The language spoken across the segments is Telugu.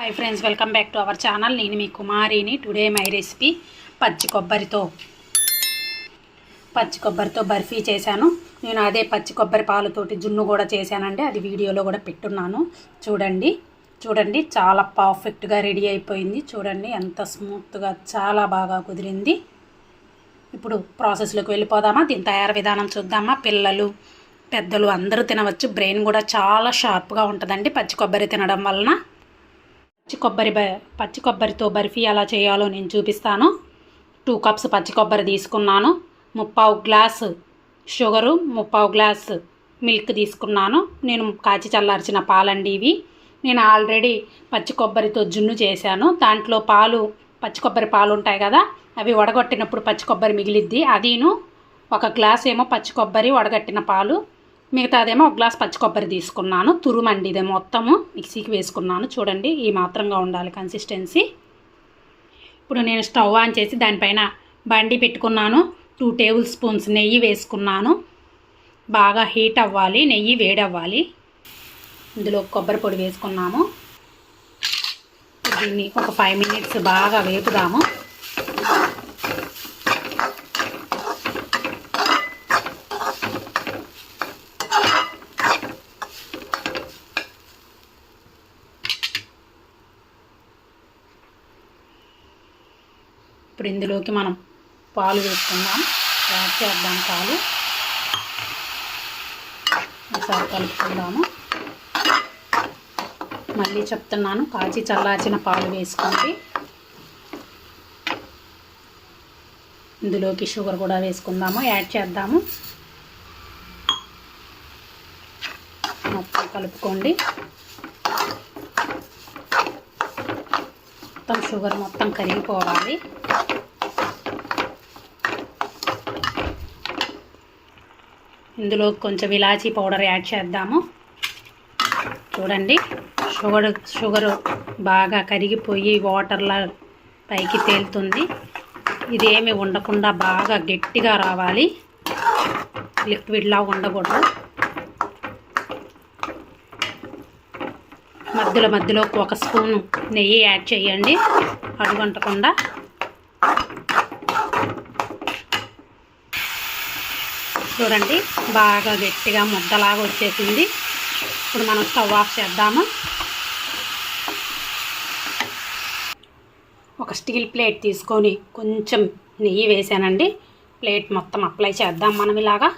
Hi friends, welcome back to our channel. నేను మీ కుమారిని. టుడే మై రెసిపీ పచ్చి కొబ్బరితో బర్ఫీ చేశాను. నేను అదే పచ్చి కొబ్బరి పాలతోటి జున్ను కూడా చేశానండి. అది వీడియోలో కూడా పెట్టున్నాను. చూడండి చాలా పర్ఫెక్ట్గా రెడీ అయిపోయింది. చూడండి ఎంత స్మూత్గా, చాలా బాగా కుదిరింది. ఇప్పుడు ప్రాసెస్లోకి వెళ్ళిపోదామా? దీని తయారు విధానం చూద్దామా? పిల్లలు పెద్దలు అందరూ తినవచ్చు. బ్రెయిన్ కూడా చాలా షార్ప్గా ఉంటుందండి పచ్చి కొబ్బరి తినడం వలన. పచ్చి కొబ్బరితో బర్ఫీ ఎలా చేయాలో నేను చూపిస్తాను. 2 కప్స్ పచ్చి కొబ్బరి తీసుకున్నాను. 3/4 గ్లాసు షుగరు, 3/4 గ్లాసు మిల్క్ తీసుకున్నాను. నేను కాచి చల్లార్చిన పాలండి ఇవి. నేను ఆల్రెడీ పచ్చి కొబ్బరితో జున్ను చేశాను. దాంట్లో పచ్చి కొబ్బరి పాలు ఉంటాయి కదా, అవి వడగొట్టినప్పుడు పచ్చి కొబ్బరి మిగిలిద్ది. అదీను 1 గ్లాస్ ఏమో పచ్చి కొబ్బరి వడగట్టిన పాలు, మిగతాదేమో 1 గ్లాస్ పచ్చి కొబ్బరి తీసుకున్నాను. తురుమండి ఇది మొత్తము మిక్సీకి వేసుకున్నాను. చూడండి ఈ మాత్రంగా ఉండాలి కన్సిస్టెన్సీ. ఇప్పుడు నేను స్టవ్ ఆన్ చేసి దానిపైన బండి పెట్టుకున్నాను. 2 టేబుల్ స్పూన్స్ నెయ్యి వేసుకున్నాను. బాగా హీట్ అవ్వాలి, నెయ్యి వేడవ్వాలి. ఇందులో కొబ్బరి పొడి వేసుకున్నాము. దీన్ని ఒక 5 మినిట్స్ బాగా వేపుదాము. ఇప్పుడు ఇందులోకి మనం పాలు వేసుకుందాం. యాడ్ చేద్దాం పాలు. ఒకసారి కలుపుకుందాము. మళ్ళీ చెప్తున్నాను, కాచి చల్లార్చిన పాలు వేసుకోండి. ఇందులోకి షుగర్ కూడా వేసుకుందాము, యాడ్ చేద్దాము. మొత్తం కలుపుకోండి. మొత్తం షుగర్ మొత్తం కరిగిపోవాలి. ఇందులో కొంచెం ఇలాచీ పౌడర్ యాడ్ చేద్దాము. చూడండి షుగరు బాగా కరిగిపోయి వాటర్లా పైకి తేలుతుంది. ఇదేమి ఉండకుండా బాగా గట్టిగా రావాలి, లిక్విడ్లా ఉండకూడదు. మధ్యలో 1 స్పూను నెయ్యి యాడ్ చేయండి, అడుగంటకుండా. చూడండి బాగా గట్టిగా ముద్దలాగా వచ్చేసింది. ఇప్పుడు మనం స్టవ్ ఆఫ్ చేద్దాము. ఒక స్టీల్ ప్లేట్ తీసుకొని కొంచెం నెయ్యి వేసానండి. ప్లేట్ మొత్తం అప్లై చేద్దాం మనం ఇలాగా.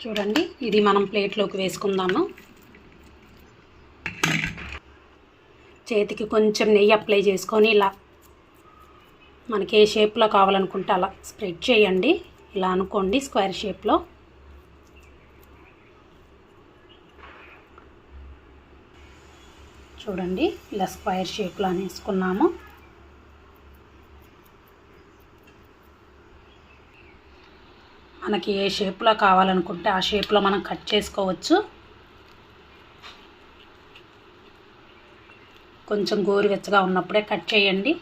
చూడండి ఇది మనం ప్లేట్లోకి వేసుకుందాము. చేతికి కొంచెం నెయ్యి అప్లై చేసుకొని ఇలా మనకి ఏ షేప్లో కావాలనుకుంటే అలా స్ప్రెడ్ చేయండి. ఇలా అనుకోండి, స్క్వేర్ షేప్లో. చూడండి ఇలా స్క్వేర్ షేప్లో వేసుకున్నాము. మనకి ఏ షేప్లో కావాలనుకుంటే ఆ షేప్లో మనం కట్ చేసుకోవచ్చు. కొంచెం గోరువెచ్చగా ఉన్నప్పుడే కట్ చేయండి.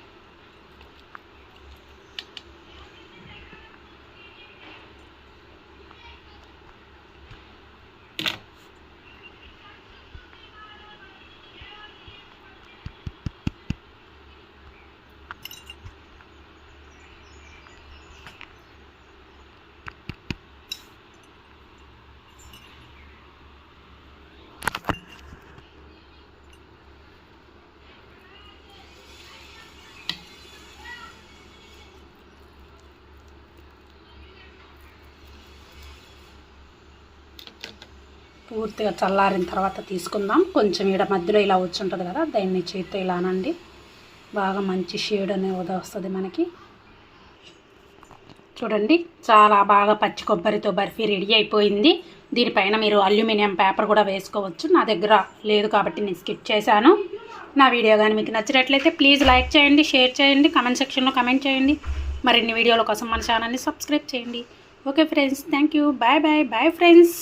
పూర్తిగా చల్లారిన తర్వాత తీసుకుందాం. కొంచెం ఈడ మధ్యలో ఇలా వచ్చి ఉంటుంది కదా, దాన్ని చేతితో ఇలా అనండి. బాగా మంచి షేడ్ అనేది వస్తుంది మనకి. చూడండి చాలా బాగా పచ్చి కొబ్బరితో బర్ఫీ రెడీ అయిపోయింది. దీనిపైన మీరు అల్యూమినియం పేపర్ కూడా వేసుకోవచ్చు. నా దగ్గర లేదు కాబట్టి నేను స్కిప్ చేశాను. నా వీడియో కానీ మీకు నచ్చినట్లయితే ప్లీజ్ లైక్ చేయండి, షేర్ చేయండి, కామెంట్ సెక్షన్లో కామెంట్ చేయండి. మరిన్ని వీడియోల కోసం మన ఛానల్ని సబ్స్క్రైబ్ చేయండి. Okay friends, thank you. Bye friends.